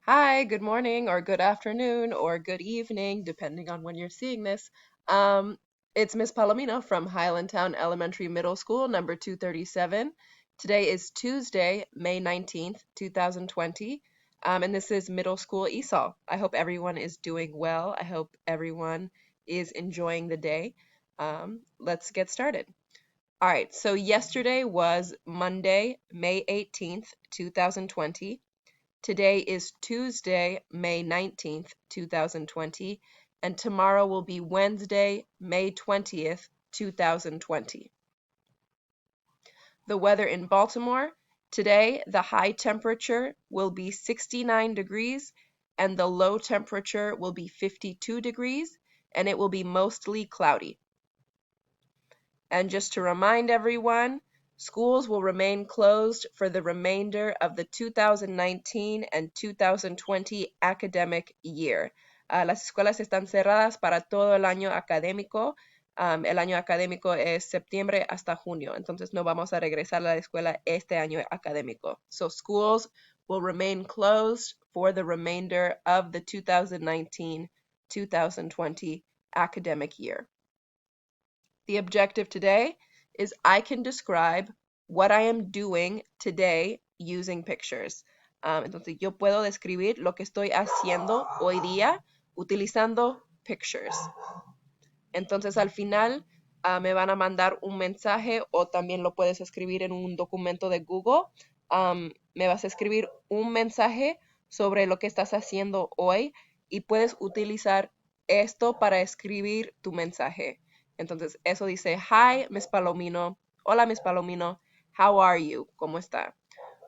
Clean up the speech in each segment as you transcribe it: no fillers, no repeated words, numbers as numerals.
Hi, good morning, or good afternoon, or good evening, depending on when you're seeing this. Um, it's Miss Palomino from Highlandtown Elementary Middle School, number 237. Today is Tuesday, May 19th, 2020, and this is Middle School ESOL. I hope everyone is doing well. I hope everyone is enjoying the day. Let's get started. All right, so yesterday was Monday, May 18th, 2020. Today is Tuesday, May 19th, 2020, and tomorrow will be Wednesday, May 20th, 2020. The weather in Baltimore. Today, the high temperature will be 69 degrees and the low temperature will be 52 degrees, and it will be mostly cloudy. And just to remind everyone, schools will remain closed for the remainder of the 2019 and 2020 academic year. Las escuelas están cerradas para todo el año académico. El año académico es septiembre hasta junio, entonces no vamos a regresar a la escuela este año académico. So schools will remain closed for the remainder of the 2019-2020 academic year. The objective today is I can describe what I am doing today using pictures. Entonces yo puedo describir lo que estoy haciendo hoy día utilizando pictures. Entonces al final me van a mandar un mensaje o también lo puedes escribir en un documento de Google. Me vas a escribir un mensaje sobre lo que estás haciendo hoy y puedes utilizar esto para escribir tu mensaje. Entonces eso dice, hi, Miss Palomino. Hola, Miss Palomino. How are you? ¿Cómo está?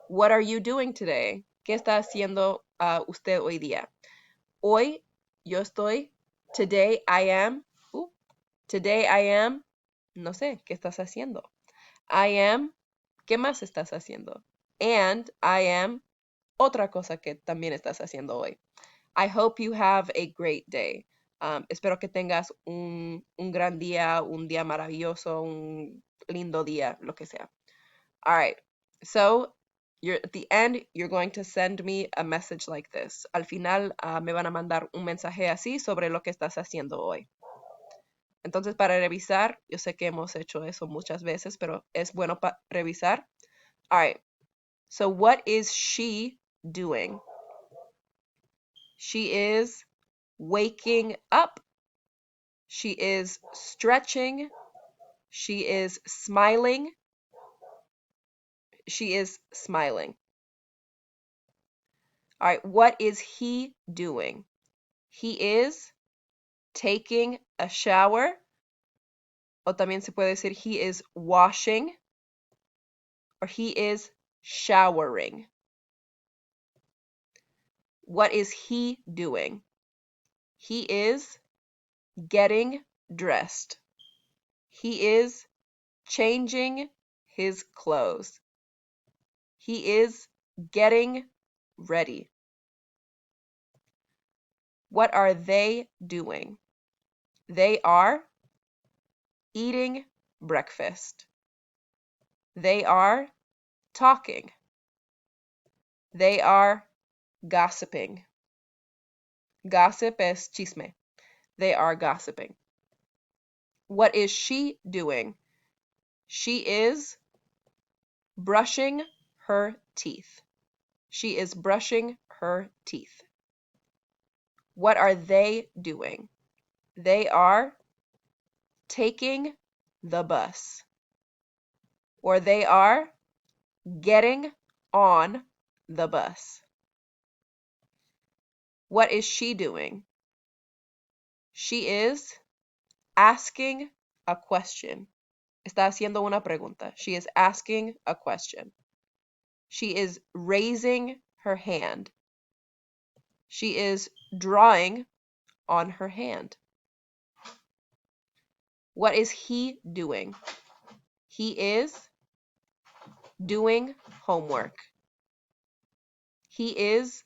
What are you doing today? ¿Qué está haciendo usted hoy día? Hoy yo estoy, today I am, today I am, no sé, ¿qué estás haciendo? I am, ¿qué más estás haciendo? And I am, otra cosa que también estás haciendo hoy. I hope you have a great day. Espero que tengas un gran día, un día maravilloso, un lindo día, lo que sea. All right. So, at the end, you're going to send me a message like this. Al final, me van a mandar un mensaje así sobre lo que estás haciendo hoy. Entonces, para revisar, yo sé que hemos hecho eso muchas veces, pero es bueno para revisar. All right. So, what is she doing? She is waking up. She is stretching. She is smiling. She is smiling. All right, what is he doing? He is taking a shower. O también se puede decir he is washing. Or he is showering. What is he doing? He is getting dressed. He is changing his clothes. He is getting ready. What are they doing? They are eating breakfast. They are talking. They are gossiping. Gossip es chisme. They are gossiping. What is she doing? She is brushing her teeth. She is brushing her teeth. What are they doing? They are taking the bus. Or they are getting on the bus. What is she doing? She is asking a question. Está haciendo una pregunta. She is asking a question. She is raising her hand. She is drawing on her hand. What is he doing? He is doing homework. He is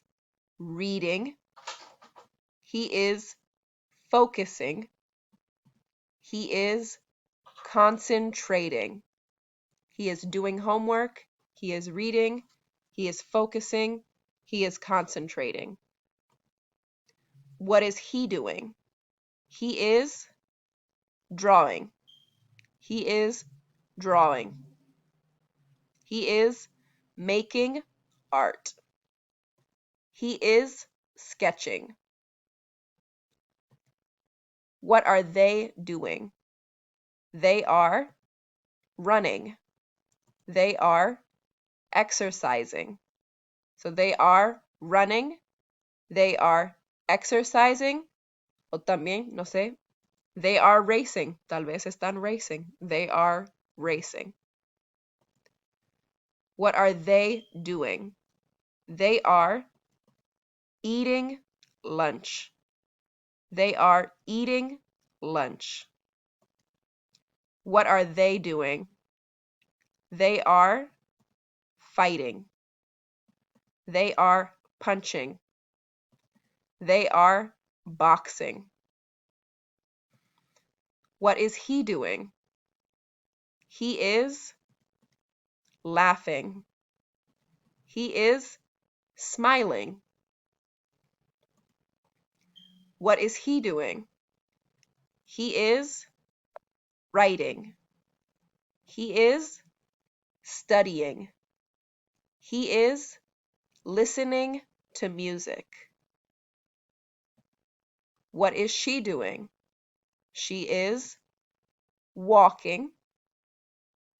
reading. He is focusing. He is concentrating. He is doing homework. He is reading. He is focusing. He is concentrating. What is he doing? He is drawing. He is drawing. He is making art. He is sketching. What are they doing? They are running. They are exercising. So they are running. They are exercising. O también, no sé, they are racing. Tal vez están racing. They are racing. What are they doing? They are eating lunch. They are eating lunch. What are they doing? They are fighting. They are punching. They are boxing. What is he doing? He is laughing. He is smiling. What is he doing? He is writing. He is studying. He is listening to music. What is she doing? She is walking.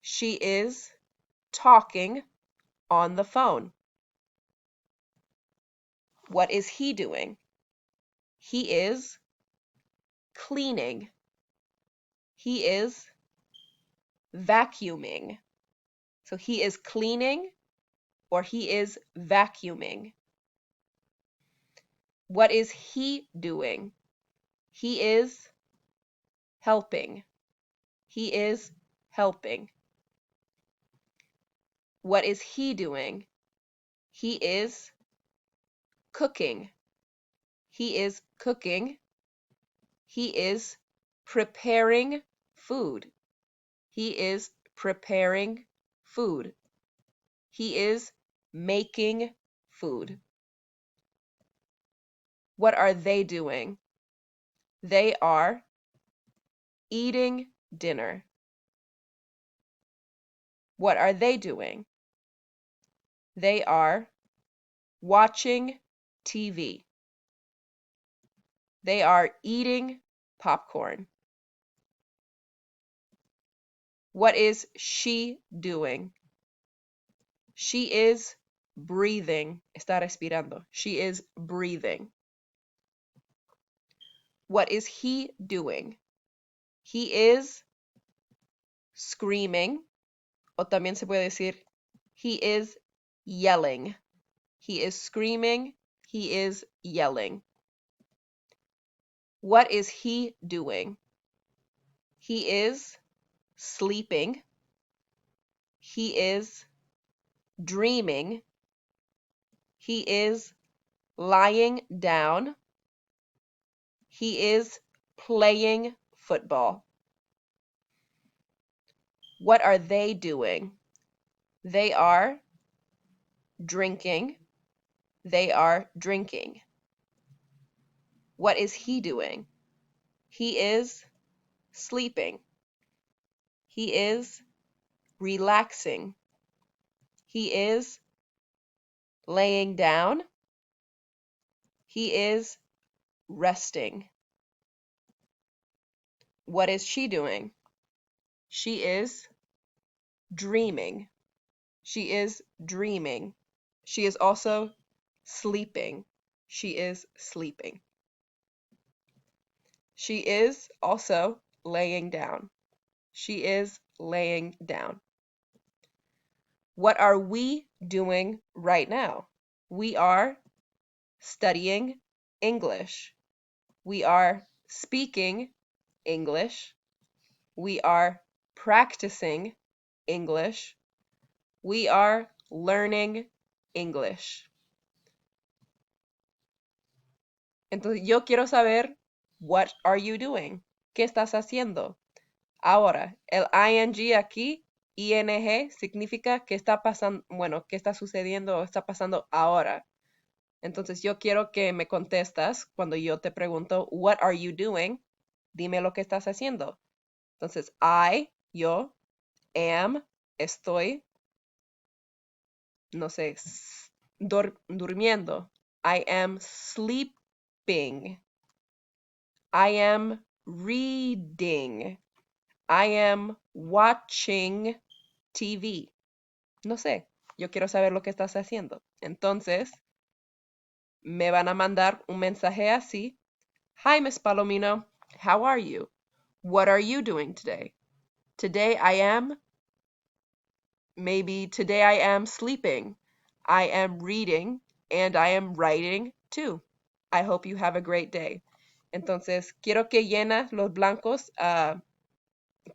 She is talking on the phone. What is he doing? He is cleaning. He is vacuuming. So he is cleaning or he is vacuuming. What is he doing? He is helping. He is helping. What is he doing? He is cooking. He is cooking. He is preparing food. He is preparing food. He is making food. What are they doing? They are eating dinner. What are they doing? They are watching TV. They are eating popcorn. What is she doing? She is breathing. Está respirando. She is breathing. What is he doing? He is screaming. O también se puede decir, he is yelling. He is screaming. He is yelling. What is he doing? He is sleeping. He is dreaming. He is lying down. He is playing football. What are they doing? They are drinking. They are drinking. What is he doing? He is sleeping. He is relaxing. He is laying down. He is resting. What is she doing? She is dreaming. She is dreaming. She is also sleeping. She is sleeping. She is also laying down. She is laying down. What are we doing right now? We are studying English. We are speaking English. We are practicing English. We are learning English. Entonces, yo quiero saber, what are you doing? ¿Qué estás haciendo? Ahora, el ing aquí, ing, significa que está pasando, bueno, que está sucediendo o está pasando ahora. Entonces yo quiero que me contestas cuando yo te pregunto, what are you doing? Dime lo que estás haciendo. Entonces, yo, am, estoy, no sé, durmiendo. I am sleeping. I am reading. I am watching TV. No sé, yo quiero saber lo que estás haciendo. Entonces, me van a mandar un mensaje así. Hi, Miss Palomino. How are you? What are you doing today? Today I am sleeping. I am reading and I am writing too. I hope you have a great day. Entonces, quiero que llenas los blancos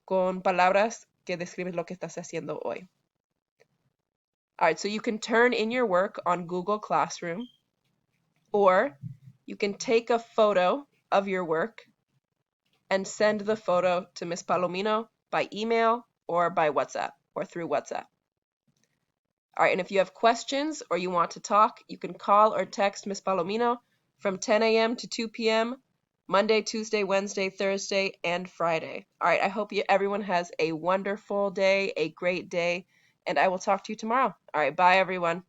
con palabras que describes lo que estás haciendo hoy. All right, so you can turn in your work on Google Classroom, or you can take a photo of your work and send the photo to Miss Palomino by email or by WhatsApp or through WhatsApp. All right, and if you have questions or you want to talk, you can call or text Miss Palomino from 10 a.m. to 2 p.m. Monday, Tuesday, Wednesday, Thursday, and Friday. All right, I hope everyone has a wonderful day, a great day, and I will talk to you tomorrow. All right, bye everyone.